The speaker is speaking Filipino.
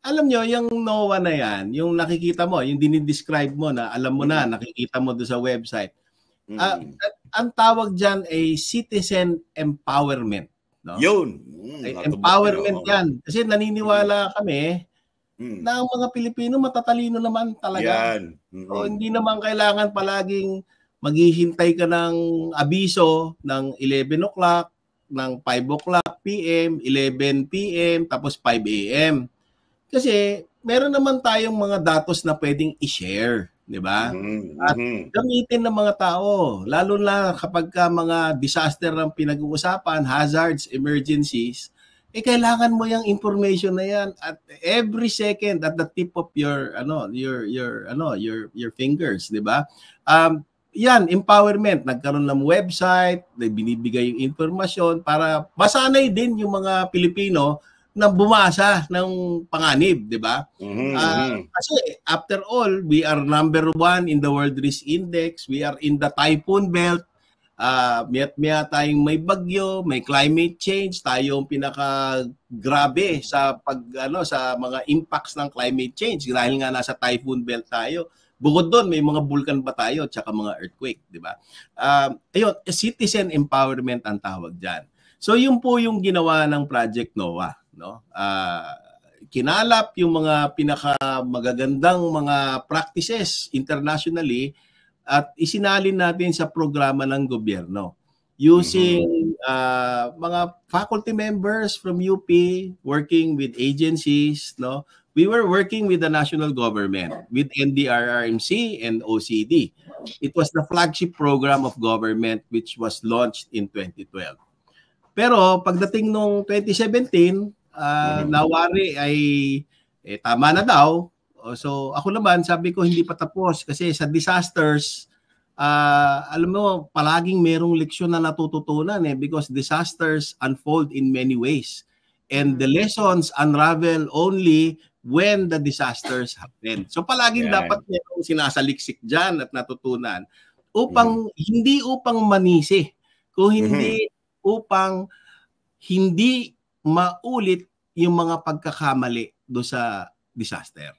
alam nyo, yung NOAA na yan, yung nakikita mo, yung dinidescribe mo na alam mo na, nakikita mo doon sa website. Ang tawag dyan ay citizen empowerment. No? Yun. Empowerment yan. Kasi naniniwala kami na ang mga Pilipino matatalino naman talaga. Yan. So, hindi naman kailangan palaging maghihintay ka ng abiso ng 11 o'clock, ng 5 o'clock PM, 11 PM, tapos 5 AM. Kasi meron naman tayong mga datos na pwedeng i-share, di ba? At gamitin ng mga tao, lalo na kapag ka mga disaster ang pinag-uusapan, hazards, emergencies, kailangan mo yung information na yan at every second at the tip of your your fingers, di ba? Yan, empowerment. Nagkaroon ng website, binibigay yung informasyon para masanay din yung mga Pilipino na bumasa ng panganib, di ba? Kasi after all, we are number 1 in the World Risk Index. We are in the typhoon belt. Miya't-miya tayong may bagyo, may climate change, tayo yung pinaka-grabe sa sa mga impacts ng climate change dahil nga nasa typhoon belt tayo. Bukod doon, may mga bulkan pa tayo at saka mga earthquake, di ba? Ayun, citizen empowerment ang tawag diyan. So yun po yung ginawa ng Project NOAA, no? Kinalap yung mga pinakamagagandang mga practices internationally at isinalin natin sa programa ng gobyerno using mga faculty members from UP working with agencies, no? We were working with the national government, with NDRRMC and OCD. It was the flagship program of government which was launched in 2012. Pero pagdating nung 2017, nawari ay tama na daw. So ako naman, sabi ko hindi pa tapos kasi sa disasters, alam mo, palaging merong leksyon na natututunan because disasters unfold in many ways. And the lessons unravel only when the disasters happen. So palaging dapat merong sinasaliksik dyan at natutunan upang hindi upang manisi, kung hindi upang hindi maulit yung mga pagkakamali do sa disaster.